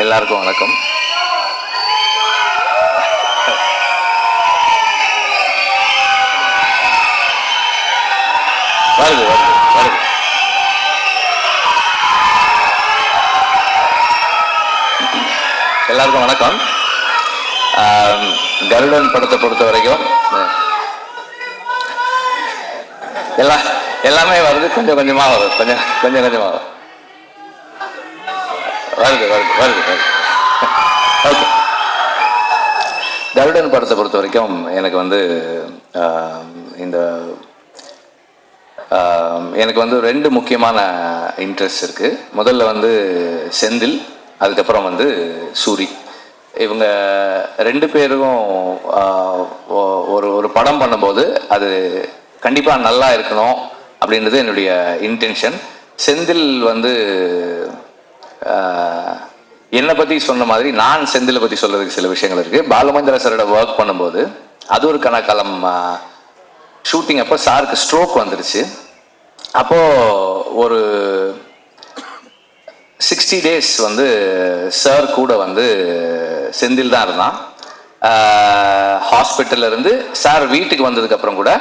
எல்லாருக்கும் வணக்கம். வருது வருது வருது. எல்லாருக்கும் வணக்கம். கருடன் படத்தை பொறுத்த வரைக்கும் எல்லாமே வருது, கொஞ்சம் கொஞ்சமாக வரும், கொஞ்சம் கொஞ்சமாக வரும். வருது வருது வருது வருது. ஓகே. கருடன் படத்தை பொறுத்த வரைக்கும் எனக்கு வந்து எனக்கு வந்து ரெண்டு முக்கியமான இன்ட்ரெஸ்ட் இருக்குது. முதல்ல வந்து செந்தில், அதுக்கப்புறம் வந்து சூரி. இவங்க ரெண்டு பேரும் ஒரு படம் பண்ணும்போது அது கண்டிப்பாக நல்லா இருக்கணும் அப்படின்றது என்னுடைய இன்டென்ஷன். செந்தில் வந்து என்னை பற்றி சொன்ன மாதிரி நான் செந்திலை பற்றி சொல்கிறதுக்கு சில விஷயங்கள் இருக்குது. பாலுமந்திரா சாரோட ஒர்க் பண்ணும்போது அது ஒரு கணக்காலம் ஷூட்டிங் அப்போ சாருக்கு ஸ்ட்ரோக் வந்துருச்சு. அப்போது ஒரு 60 days வந்து சார் கூட வந்து செந்தில் தான் இருந்தான். ஹாஸ்பிட்டல்ல இருந்து சார் வீட்டுக்கு வந்ததுக்கப்புறம் கூட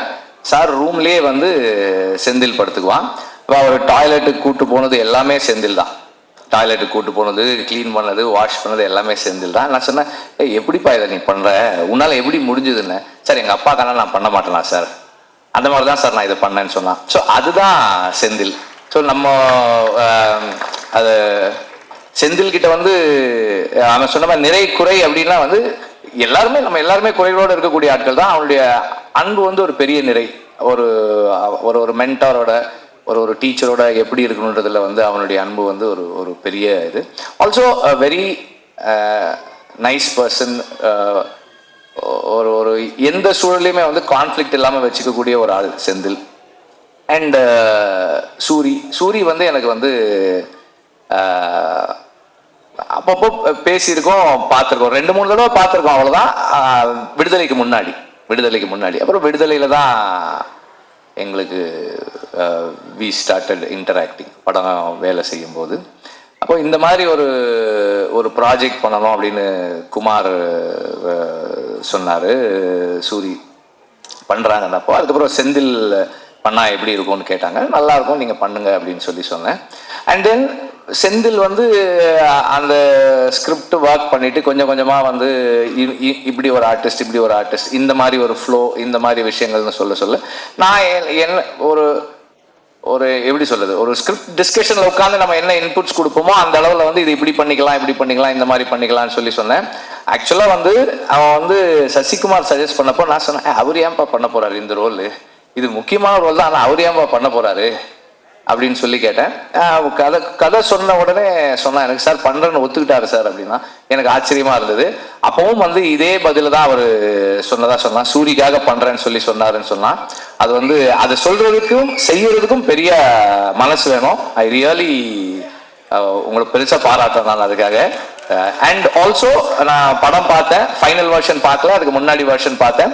சார் ரூம்லேயே வந்து செந்தில் படுத்துக்குவான். இப்போ அவர் டாய்லெட்டுக்கு கூப்பிட்டு போனது எல்லாமே செந்தில் தான். டாய்லெட்டுக்கு கூப்பிட்டு போனது, க்ளீன் பண்ணது, வாஷ் பண்ணது எல்லாமே செந்தில் தான். நான் சொன்னேன், எப்படிப்பா இதை நீ பண்ணுற, உன்னால் எப்படி முடிஞ்சதுன்னு. சார் எங்கள் அப்பாக்கான நான் பண்ண மாட்டேனா சார், அந்த மாதிரி தான் சார் நான் இதை பண்ணேன்னு சொன்னான். ஸோ அதுதான் செந்தில். ஸோ நம்ம அது செந்தில்கிட்ட வந்து அவன் சொன்ன மாதிரி நிறை குறை அப்படின்னா வந்து நம்ம எல்லாருமே குறைகளோடு இருக்கக்கூடிய ஆட்கள் தான். அவனுடைய அன்பு வந்து ஒரு பெரிய நிறை. ஒரு ஒரு மென்டாரோட ஒரு டீச்சரோட எப்படி இருக்கணுன்றதுல வந்து அவனுடைய அன்பு வந்து ஒரு பெரிய இது. Also very nice person. ஒரு எந்த சூழலையுமே வந்து கான்ஃப்ளிக்ட் இல்லாமல் வச்சுக்கக்கூடிய ஒரு ஆள் செந்தில். அண்ட் சூரி வந்து எனக்கு வந்து அப்பப்போ பேசியிருக்கோம், பார்த்துருக்கோம், 2-3 தடவை பார்த்துருக்கோம், அவ்வளோதான். விடுதலைக்கு முன்னாடி அப்புறம் விடுதலையில் தான் எங்களுக்கு வி ஸ்டார்டட் இன்டராக்டிங், படம் வேலை செய்யும்போது. அப்போ இந்த மாதிரி ஒரு ப்ராஜெக்ட் பண்ணணும் அப்படின்னு குமார் சொன்னார். சூரி பண்ணுறாங்கன்னப்போ அதுக்கப்புறம் செந்தில் பண்ணால் எப்படி இருக்கும்னு கேட்டாங்க. நல்லாயிருக்கும், நீங்கள் பண்ணுங்க அப்படின்னு சொன்னேன். அண்ட் தென் செந்தில் வந்து அந்த ஸ்கிரிப்ட் ஒர்க் பண்ணிவிட்டு கொஞ்சம் கொஞ்சமாக வந்து இப்படி ஒரு ஆர்டிஸ்ட் இந்த மாதிரி ஒரு ஃப்ளோ, இந்த மாதிரி விஷயங்கள்னு சொல்ல நான் என்ன ஒரு எப்படி சொல்கிறது, ஒரு ஸ்கிரிப்ட் டிஸ்கஷனில் உட்காந்து நம்ம என்ன இன்புட்ஸ் கொடுப்போமோ அந்த அளவில் வந்து இது இப்படி பண்ணிக்கலாம் இந்த மாதிரி பண்ணிக்கலாம்னு சொன்னேன். ஆக்சுவலாக வந்து அவன் வந்து சசிகுமார் சஜஸ்ட் பண்ணப்போ நான் சொன்னேன், அவர் ஏன்பா பண்ண போகிறாரு இந்த ரோல், இது முக்கியமான ரோல் தான், ஆனால் அவர் ஏன்பா பண்ண போகிறாரு அப்படின்னு சொல்லி கேட்டேன். கதை சொன்ன உடனே சொன்னான், எனக்கு சார் பண்ணுறேன்னு ஒத்துக்கிட்டாரு சார் அப்படின்னா. எனக்கு ஆச்சரியமாக இருந்தது. அப்பவும் வந்து இதே பதில தான் அவர் சொன்னான், சூரிக்காக பண்ணுறேன்னு சொன்னாருன்னு சொன்னான். அது வந்து அதை சொல்கிறதுக்கும் செய்யறதுக்கும் பெரிய மனசு வேணும். ஐ ரியலி உங்களை பெருசாக பாராட்டுறேன் நான் அதுக்காக. அண்ட் ஆல்சோ நான் படம் பார்த்தேன், ஃபைனல் வெர்ஷன் பார்க்கல, அதுக்கு முன்னாடி வெர்ஷன் பார்த்தேன்.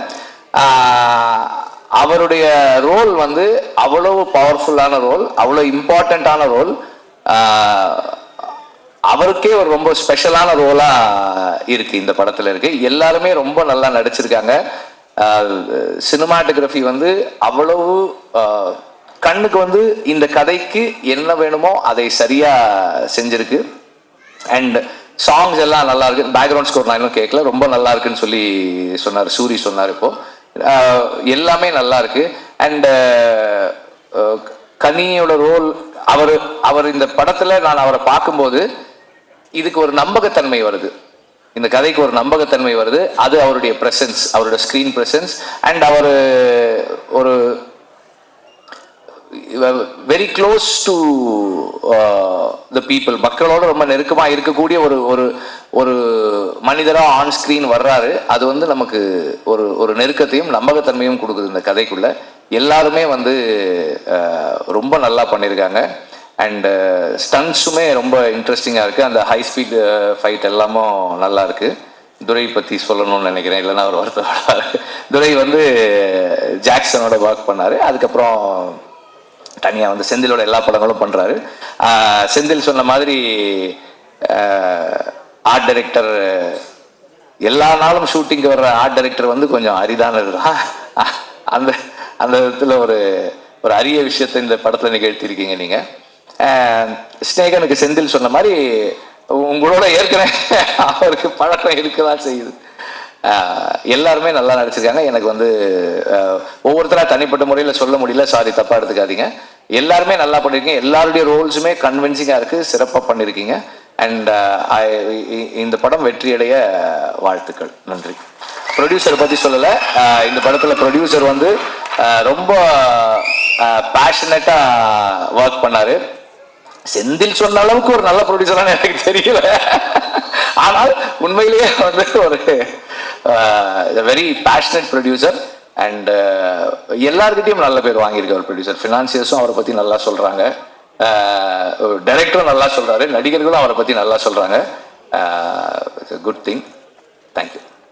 அவருடைய ரோல் வந்து அவ்வளவு பவர்ஃபுல்லான ரோல், அவ்வளோ இம்பார்ட்டண்ட்டான ரோல், அவருக்கே ஒரு ரொம்ப ஸ்பெஷலான ரோலாக இருக்குது இந்த படத்தில் இருக்குது. எல்லாருமே ரொம்ப நல்லா நடிச்சிருக்காங்க. சினிமாட்டோகிராஃபி வந்து அவ்வளவு கண்ணுக்கு வந்து இந்த கதைக்கு என்ன வேணுமோ அதை சரியாக செஞ்சிருக்கு. அண்ட் சாங்ஸ் எல்லாம் நல்லா இருக்கு. பேக்ரவுண்ட் ஸ்கோர் நான் இன்னும் கேட்கல, ரொம்ப நல்லா இருக்குன்னு சொன்னார், சூரி சொன்னார். இப்போ எல்லாமே நல்லா இருக்கு. அண்ட் கனியோட ரோல், அவர் இந்த படத்துல நான் அவரை பார்க்கும்போது இதுக்கு ஒரு நம்பகத்தன்மை வருது, இந்த கதைக்கு ஒரு நம்பகத்தன்மை வருது. அது அவருடைய பிரசன்ஸ், அவரோட ஸ்கிரீன் பிரசன்ஸ். அண்ட் அவர் ஒரு very close to the people, மக்களோட ரொம்ப நெருக்கமாக இருக்கக்கூடிய ஒரு மனிதராக ஆன் ஸ்க்ரீன் வர்றாரு. அது வந்து நமக்கு ஒரு நெருக்கத்தையும் நம்பகத்தன்மையும் கொடுக்குது இந்த கதைக்குள்ள. எல்லாருமே வந்து ரொம்ப நல்லா பண்ணியிருக்காங்க. அண்ட் ஸ்டன்ஸுமே ரொம்ப இன்ட்ரெஸ்டிங்காக இருக்குது. அந்த ஹை ஸ்பீட் ஃபைட் எல்லாமும் நல்லா இருக்குது. துரை பற்றி சொல்லணும்னு நினைக்கிறேன், இல்லைன்னா அவர் வருத்தப்படுவார். துரை வந்து ஜாக்சனோட ஒர்க் பண்ணார். அதுக்கப்புறம் தனியாக வந்து செந்திலோட எல்லா படங்களும் பண்ணுறாரு. செந்தில் சொன்ன மாதிரி ஆர்ட் டைரக்டர் எல்லா நாளும் ஷூட்டிங்க்கு வர்ற ஆர்ட் டைரக்டர் வந்து கொஞ்சம் அரிதானது தான். அந்த அந்த விதத்தில் ஒரு அரிய விஷயத்தை இந்த படத்தில் நிகழ்த்தியிருக்கீங்க நீங்கள். ஸ்நேகனுக்கு செந்தில் சொன்ன மாதிரி உங்களோட ஏற்கனவே அவருக்கு பழக்கம் இருக்குதான் செய்யுது. எல்லாருமே நல்லா நடிச்சிருக்காங்க. எனக்கு வந்து ஒவ்வொருத்தராக தனிப்பட்ட முறையில் சொல்ல முடியல, சாரி தப்பாக எடுத்துக்காதீங்க. எல்லாருமே நல்லா பண்ணியிருக்கீங்க. எல்லாருடைய ரோல்ஸுமே கன்வின்சிங்காக இருக்குது, சிறப்பாக பண்ணியிருக்கீங்க. அண்ட் இந்த படம் வெற்றியடைய வாழ்த்துக்கள். நன்றி. ப்ரொடியூசரை பற்றி சொல்லலை. இந்த படத்தில் ப்ரொடியூசர் வந்து ரொம்ப பேஷனட்டாக ஒர்க் பண்ணார். செந்தில் சொன்ன அளவுக்கு ஒரு நல்ல ப்ரொடியூசரானு எனக்கு தெரியல. ஆனால் உண்மையிலேயே வந்து ஒரு வெரி பேஷனட் ப்ரொடியூசர். அண்ட் எல்லாருக்கிட்டையும் நல்ல பேர் வாங்கியிருக்க ஒரு ப்ரொடியூசர். ஃபினான்சியர்ஸும் அவரை பற்றி நல்லா சொல்கிறாங்க, டைரக்டரும் நல்லா சொல்கிறாரு, நடிகர்களும் அவரை பற்றி நல்லா சொல்கிறாங்க. Good thing. தேங்க்யூ.